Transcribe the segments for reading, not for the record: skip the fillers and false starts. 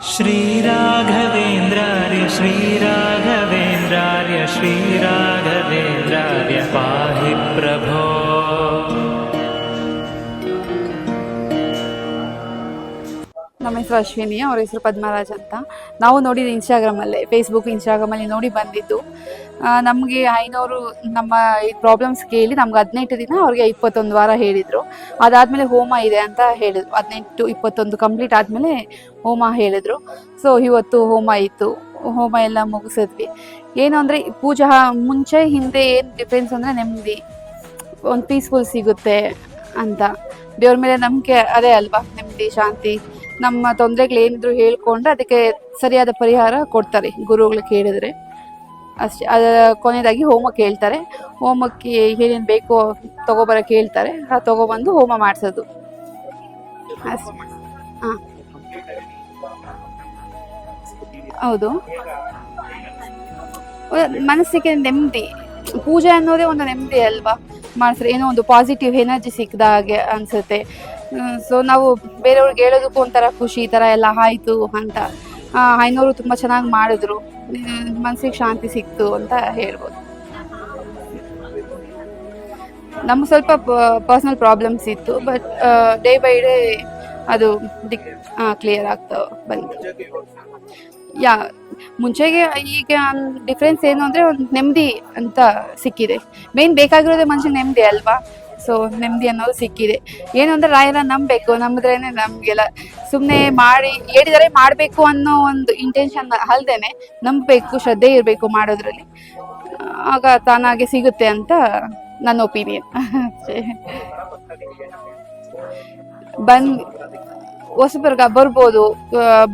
श्रीराघवेन्द्रार्य श्रीराघवेन्द्रार्य श्रीराघवेन्द्रार्य पाहि प्रभो। ನಮ್ಮ ಹೆಸರು ಅಶ್ವಿನಿ, ಅವ್ರ ಹೆಸರು ಪದ್ಮರಾಜ್ ಅಂತ. ನಾವು ನೋಡಿದ್ದು ಇನ್ಸ್ಟಾಗ್ರಾಮಲ್ಲೇ, ಫೇಸ್ಬುಕ್ ಇನ್ಸ್ಟಾಗ್ರಾಮಲ್ಲಿ ನೋಡಿ ಬಂದಿದ್ದು. ನಮಗೆ ಐನೋರು ನಮ್ಮ ಈ ಪ್ರಾಬ್ಲಮ್ಸ್ ಕೇಳಿ ನಮ್ಗೆ 18 ದಿನ, ಅವ್ರಿಗೆ 21 ವಾರ ಹೇಳಿದರು. ಅದಾದಮೇಲೆ ಹೋಮ ಇದೆ ಅಂತ ಹೇಳಿದರು. 18-21 ಕಂಪ್ಲೀಟ್ ಆದಮೇಲೆ ಹೋಮ ಹೇಳಿದರು. ಸೊ ಇವತ್ತು ಹೋಮ ಇತ್ತು. ಹೋಮ ಎಲ್ಲ ಮುಗಿಸಿದ್ವಿ. ಏನು ಅಂದರೆ ಪೂಜಾ ಮುಂಚೆ ಹಿಂದೆ ಏನು ಡಿಫ್ರೆನ್ಸ್ ಅಂದರೆ ನೆಮ್ಮದಿ, ಒಂದು ಪೀಸ್ಫುಲ್ ಸಿಗುತ್ತೆ ಅಂತ. ದೇವ್ರ ಮೇಲೆ ನಂಬಿಕೆ ಅದೇ ಅಲ್ವಾ, ನೆಮ್ಮದಿ, ಶಾಂತಿ. ನಮ್ಮ ತೊಂದರೆಗಳೇನಿದ್ರು ಹೇಳ್ಕೊಂಡ್ರೆ ಅದಕ್ಕೆ ಸರಿಯಾದ ಪರಿಹಾರ ಕೊಡ್ತಾರೆ ಗುರುಗಳು ಕೇಳಿದ್ರೆ ಅಷ್ಟೇ. ಕೊನೆಯದಾಗಿ ಹೋಮಕ್ಕೆ ಹೇಳ್ತಾರೆ. ಹೋಮಕ್ಕೆ ಏನೇನು ಬೇಕೋ ತೊಗೊಬರಕ್ಕೆ ಹೇಳ್ತಾರೆ. ತೊಗೊಬಂದು ಹೋಮ ಮಾಡಿಸೋದು ಅಷ್ಟೇ. ಹಾಂ, ಹೌದು. ಮನಸ್ಸಿಗೆ ನೆಮ್ಮದಿ, ಪೂಜೆ ಅನ್ನೋದೇ ಒಂದು ನೆಮ್ಮದಿ ಅಲ್ವಾ. ಮಾಡಿಸ್ರೆ ಏನೋ ಒಂದು ಪಾಸಿಟಿವ್ ಎನರ್ಜಿ ಸಿಕ್ಕಿದ ಹಾಗೆ ಅನಿಸುತ್ತೆ. ಸೊ ನಾವು ಬೇರೆಯವ್ರಿಗೆ ಹೇಳೋದಕ್ಕೂ ಒಂಥರ ಖುಷಿ, ಈ ಥರ ಎಲ್ಲ ಆಯಿತು ಅಂತ. ಐನೋರು ತುಂಬ ಚೆನ್ನಾಗಿ ಮಾಡಿದ್ರು, ಮನಸ್ಸಿಗೆ ಶಾಂತಿ ಸಿಕ್ತು ಅಂತ ಹೇಳ್ಬೋದು. ನಮ್ಗೆ ಸ್ವಲ್ಪ ಪರ್ಸ್ನಲ್ ಪ್ರಾಬ್ಲಮ್ಸ್ ಇತ್ತು, ಬಟ್ ಡೇ ಬೈ ಡೇ ಅದು ಕ್ಲಿಯರ್ ಆಗ್ತಾ ಬಂತು. ಮುಂಚೆಗೆ ಈಗ ಡಿಫ್ರೆನ್ಸ್ ಏನು ಅಂದರೆ ಒಂದು ನೆಮ್ಮದಿ ಅಂತ ಸಿಕ್ಕಿದೆ. ಮೇನ್ ಬೇಕಾಗಿರೋದೇ ಮನುಷ್ಯನಿಗೆ ನೆಮ್ಮದಿ ಅಲ್ವಾ. ಸೊ ನೆಮ್ಮದಿ ಅನ್ನೋದು ಸಿಕ್ಕಿದೆ. ಏನು ಅಂದರೆ ರಾಯರ ನಂಬಬೇಕು, ನಂಬಿದ್ರೇನೆ ನಮಗೆಲ್ಲ. ಸುಮ್ಮನೆ ಮಾಡಿ ಹೇಳಿದರೆ ಮಾಡಬೇಕು ಅನ್ನೋ ಒಂದು ಇಂಟೆನ್ಷನ್ ಅಲ್ದೇನೆ ನಂಬಬೇಕು, ಶ್ರದ್ಧೆ ಇರಬೇಕು ಮಾಡೋದ್ರಲ್ಲಿ. ಆಗ ತಾನಾಗೆ ಸಿಗುತ್ತೆ ಅಂತ ನನ್ನ ಒಪಿನಿಯನ್ ಅಷ್ಟೇ. ಹೊಸಬರ್ಗ ಬರ್ಬೋದು,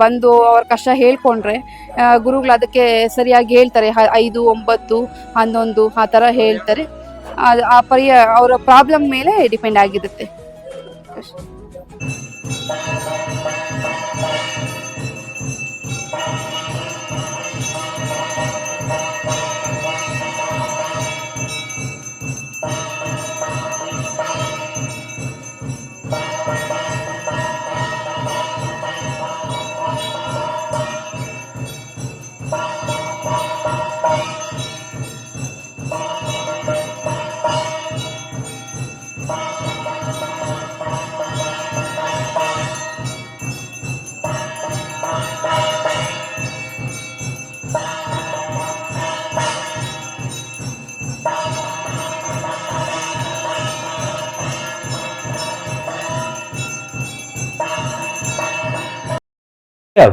ಬಂದು ಅವ್ರ ಕಷ್ಟ ಹೇಳ್ಕೊಂಡ್ರೆ ಗುರುಗಳು ಅದಕ್ಕೆ ಸರಿಯಾಗಿ ಹೇಳ್ತಾರೆ. 5, 9, 11 ಆ ಥರ ಹೇಳ್ತಾರೆ. ಅವರ ಪ್ರಾಬ್ಲಮ್ ಮೇಲೆ ಡಿಪೆಂಡ್ ಆಗಿರುತ್ತೆ.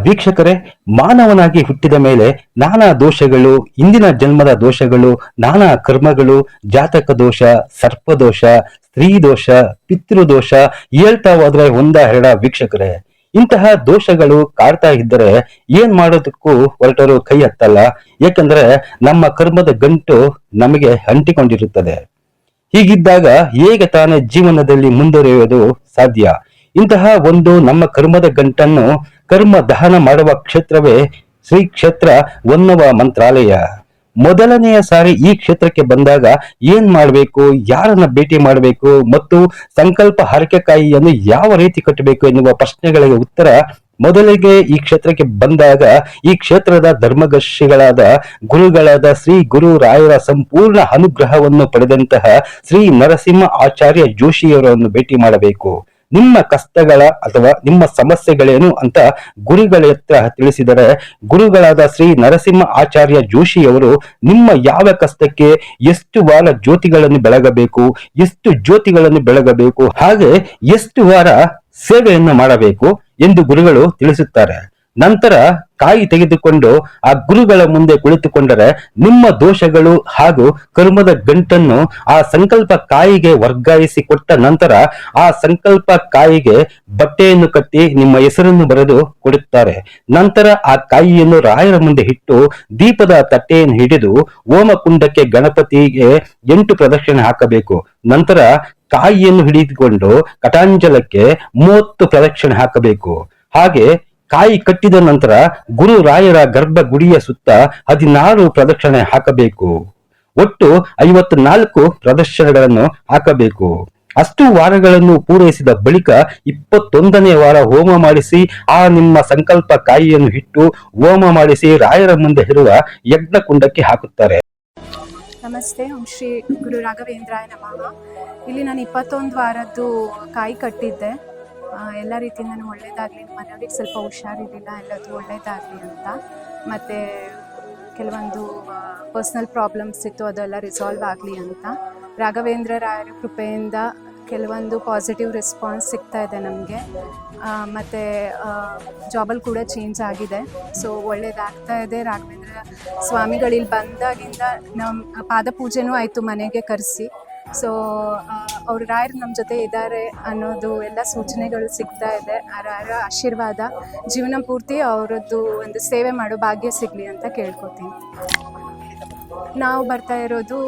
ವೀಕ್ಷಕರೇ, ಮಾನವನಾಗಿ ಹುಟ್ಟಿದ ಮೇಲೆ ನಾನಾ ದೋಷಗಳು, ಇಂದಿನ ಜನ್ಮದ ದೋಷಗಳು, ನಾನಾ ಕರ್ಮಗಳು, ಜಾತಕ ದೋಷ, ಸರ್ಪದೋಷ, ಸ್ತ್ರೀ ದೋಷ, ಪಿತೃದೋಷ ಹೇಳ್ತಾ ಹೋದ್ರೆ ಒಂದ ಎರಡ ವೀಕ್ಷಕರೇ. ಇಂತಹ ದೋಷಗಳು ಕಾಡ್ತಾ ಇದ್ದರೆ ಏನ್ ಮಾಡೋದಕ್ಕೂ ಹೊರಟರು ಕೈ ಹತ್ತಲ್ಲ. ಯಾಕಂದ್ರೆ ನಮ್ಮ ಕರ್ಮದ ಗಂಟು ನಮಗೆ ಅಂಟಿಕೊಂಡಿರುತ್ತದೆ. ಹೀಗಿದ್ದಾಗ ಹೇಗೆ ತಾನೇ ಜೀವನದಲ್ಲಿ ಮುಂದುವರಿಯುವುದು ಸಾಧ್ಯ? ಇಂತಹ ಒಂದು ನಮ್ಮ ಕರ್ಮದ ಗಂಟನ್ನು ಕರ್ಮ ದಹನ ಮಾಡುವ ಕ್ಷೇತ್ರವೇ ಶ್ರೀ ಕ್ಷೇತ್ರ ಹೊನ್ನವ ಮಂತ್ರಾಲಯ. ಮೊದಲನೆಯ ಸಾರಿ ಈ ಕ್ಷೇತ್ರಕ್ಕೆ ಬಂದಾಗ ಏನ್ ಮಾಡಬೇಕು, ಯಾರನ್ನ ಭೇಟಿ ಮಾಡಬೇಕು ಮತ್ತು ಸಂಕಲ್ಪ ಹರಕೆಕಾಯಿಯನ್ನು ಯಾವ ರೀತಿ ಕಟ್ಟಬೇಕು ಎನ್ನುವ ಪ್ರಶ್ನೆಗಳಿಗೆ ಉತ್ತರ ಮೊದಲಿಗೆ ಈ ಕ್ಷೇತ್ರಕ್ಕೆ ಬಂದಾಗ ಈ ಕ್ಷೇತ್ರದ ಧರ್ಮದರ್ಶಿಗಳಾದ ಗುರುಗಳಾದ ಶ್ರೀ ಗುರು ರಾಯರ ಸಂಪೂರ್ಣ ಅನುಗ್ರಹವನ್ನು ಪಡೆದಂತಹ ಶ್ರೀ ನರಸಿಂಹ ಆಚಾರ್ಯ ಜೋಶಿಯವರನ್ನು ಭೇಟಿ ಮಾಡಬೇಕು. ನಿಮ್ಮ ಕಷ್ಟಗಳ ಅಥವಾ ನಿಮ್ಮ ಸಮಸ್ಯೆಗಳೇನು ಅಂತ ಗುರುಗಳ ಹತ್ರ ತಿಳಿಸಿದರೆ ಗುರುಗಳಾದ ಶ್ರೀ ನರಸಿಂಹ ಆಚಾರ್ಯ ಜೋಶಿಯವರು ನಿಮ್ಮ ಯಾವ ಕಷ್ಟಕ್ಕೆ ಎಷ್ಟು ವಾರ ಜ್ಯೋತಿಗಳನ್ನು ಬೆಳಗಬೇಕು, ಎಷ್ಟು ಜ್ಯೋತಿಗಳನ್ನು ಬೆಳಗಬೇಕು, ಹಾಗೆ ಎಷ್ಟು ವಾರ ಸೇವೆಯನ್ನು ಮಾಡಬೇಕು ಎಂದು ಗುರುಗಳು ತಿಳಿಸುತ್ತಾರೆ. ನಂತರ ಕಾಯಿ ತೆಗೆದುಕೊಂಡು ಆ ಗುರುಗಳ ಮುಂದೆ ಕುಳಿತುಕೊಂಡರೆ ನಿಮ್ಮ ದೋಷಗಳು ಹಾಗೂ ಕರ್ಮದ ಗಂಟನ್ನು ಆ ಸಂಕಲ್ಪ ಕಾಯಿಗೆ ವರ್ಗಾಯಿಸಿ ಕೊಟ್ಟ ನಂತರ ಆ ಸಂಕಲ್ಪ ಕಾಯಿಗೆ ಬಟ್ಟೆಯನ್ನು ಕಟ್ಟಿ ನಿಮ್ಮ ಹೆಸರನ್ನು ಬರೆದು ಕೊಡುತ್ತಾರೆ. ನಂತರ ಆ ಕಾಯಿಯನ್ನು ರಾಯರ ಮುಂದೆ ಇಟ್ಟು ದೀಪದ ತಟ್ಟೆಯನ್ನು ಹಿಡಿದು ಹೋಮಕುಂಡಕ್ಕೆ ಗಣಪತಿಗೆ 8 ಪ್ರದಕ್ಷಿಣೆ ಹಾಕಬೇಕು. ನಂತರ ಕಾಯಿಯನ್ನು ಹಿಡಿದುಕೊಂಡು ಕಟಾಂಜಲಕ್ಕೆ 30 ಪ್ರದಕ್ಷಿಣೆ ಹಾಕಬೇಕು. ಹಾಗೆ ಕಾಯಿ ಕಟ್ಟಿದ ನಂತರ ಗುರು ರಾಯರ ಗರ್ಭ ಗುಡಿಯ ಸುತ್ತ 16 ಪ್ರದಕ್ಷಿಣೆ ಹಾಕಬೇಕು. ಒಟ್ಟು 54 ಪ್ರದಕ್ಷಿಣೆಗಳನ್ನು ಹಾಕಬೇಕು. ಅಷ್ಟು ವಾರಗಳನ್ನು ಪೂರೈಸಿದ ಬಳಿಕ 21ನೇ ವಾರ ಹೋಮ ಮಾಡಿಸಿ ಆ ನಿಮ್ಮ ಸಂಕಲ್ಪ ಕಾಯಿಯನ್ನು ಇಟ್ಟು ಹೋಮ ಮಾಡಿಸಿ ರಾಯರ ಮುಂದೆ ಇರುವ ಯಜ್ಞ ಕುಂಡಕ್ಕೆ ಹಾಕುತ್ತಾರೆ. ನಮಸ್ತೆ, ಓಂ ಶ್ರೀ ಗುರು ರಾಘವೇಂದ್ರಾಯ ನಮಃ. ಇಲ್ಲಿ ನಾನು 21 ವಾರದ್ದು ಕಾಯಿ ಕಟ್ಟಿದ್ದೆ. ಎಲ್ಲ ರೀತಿಯಿಂದನೂ ಒಳ್ಳೇದಾಗಲಿ, ಮನೆಯವ್ರಿಗೆ ಸ್ವಲ್ಪ ಹುಷಾರಿರಲಿಲ್ಲ, ಎಲ್ಲದು ಒಳ್ಳೇದಾಗಲಿ ಅಂತ. ಮತ್ತು ಕೆಲವೊಂದು ಪರ್ಸ್ನಲ್ ಪ್ರಾಬ್ಲಮ್ಸ್ ಇತ್ತು, ಅದೆಲ್ಲ ರಿಸಾಲ್ವ್ ಆಗಲಿ ಅಂತ. ರಾಘವೇಂದ್ರ ರಾಯರ ಕೃಪೆಯಿಂದ ಕೆಲವೊಂದು ಪಾಸಿಟಿವ್ ರೆಸ್ಪಾನ್ಸ್ ಸಿಗ್ತಾ ಇದೆ ನಮಗೆ. ಮತ್ತು ಜಾಬಲ್ಲಿ ಕೂಡ ಚೇಂಜ್ ಆಗಿದೆ. ಸೊ ಒಳ್ಳೇದಾಗ್ತಾ ಇದೆ. ರಾಘವೇಂದ್ರ ಸ್ವಾಮಿಗಳಿಲ್ಲಿ ಬಂದಾಗಿಂದ ನಮ್ಮ ಪಾದಪೂಜೆನೂ ಆಯಿತು ಮನೆಗೆ ಕರೆಸಿ. ಸೊ ಅವ್ರ ರಾಯರು ನಮ್ಮ ಜೊತೆ ಇದ್ದಾರೆ ಅನ್ನೋದು ಎಲ್ಲ ಸೂಚನೆಗಳು ಸಿಗ್ತಾ ಇದೆ. ಆ ರಾಯರ ಆಶೀರ್ವಾದ ಜೀವನ ಪೂರ್ತಿ ಅವರದ್ದು ಒಂದು ಸೇವೆ ಮಾಡೋ ಭಾಗ್ಯ ಸಿಗಲಿ ಅಂತ ಕೇಳ್ಕೊತೀನಿ. ನಾವು ಬರ್ತಾ ಇರೋದು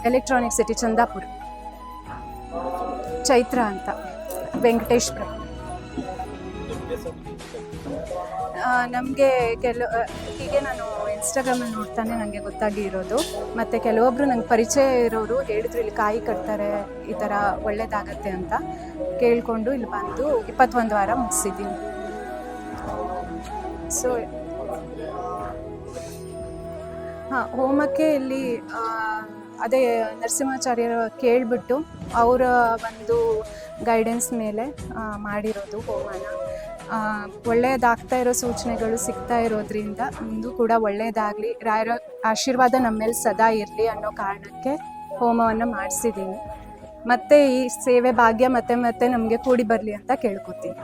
ಎಲೆಕ್ಟ್ರಾನಿಕ್ ಸಿಟಿ ಚಂದಾಪುರ, ಚೈತ್ರ ಅಂತ, ವೆಂಕಟೇಶ್ವರ. ನಮಗೆ ಹೀಗೆ ನಾನು ಇನ್ಸ್ಟಾಗ್ರಾಮಲ್ಲಿ ನೋಡ್ತಾನೆ ನನಗೆ ಗೊತ್ತಾಗಿರೋದು. ಮತ್ತು ಕೆಲವೊಬ್ಬರು ನಂಗೆ ಪರಿಚಯ ಇರೋರು ಹೇಳಿದ್ರು ಇಲ್ಲಿ ಕಾಯಿ ಕಟ್ತಾರೆ, ಈ ಥರ ಒಳ್ಳೇದಾಗತ್ತೆ ಅಂತ ಕೇಳಿಕೊಂಡು ಇಲ್ಲಿ ಬಂದು 21 ವಾರ ಮುಗಿಸಿದ್ದೀನಿ. ಸೊ ಹೋಮಕ್ಕೆ ಇಲ್ಲಿ ಅದೇ ನರಸಿಂಹಾಚಾರ್ಯರ ಕೇಳಿಬಿಟ್ಟು ಅವರ ಒಂದು ಗೈಡೆನ್ಸ್ ಮೇಲೆ ಮಾಡಿರೋದು ಹೋಮನ. ಒಳ್ಳೆಯದಾಗ್ತಾ ಇರೋ ಸೂಚನೆಗಳು ಸಿಗ್ತಾ ಇರೋದ್ರಿಂದ ಮುಂದೂ ಕೂಡ ಒಳ್ಳೆಯದಾಗಲಿ, ರಾಯರ ಆಶೀರ್ವಾದ ನಮ್ಮ ಮೇಲೆ ಸದಾ ಇರಲಿ ಅನ್ನೋ ಕಾರಣಕ್ಕೆ ಹೋಮವನ್ನು ಮಾಡಿಸಿದ್ದೀನಿ. ಮತ್ತು ಈ ಸೇವೆ ಭಾಗ್ಯ ಮತ್ತೆ ಮತ್ತೆ ನಮಗೆ ಕೂಡಿ ಬರಲಿ ಅಂತ ಕೇಳ್ಕೊತೀನಿ.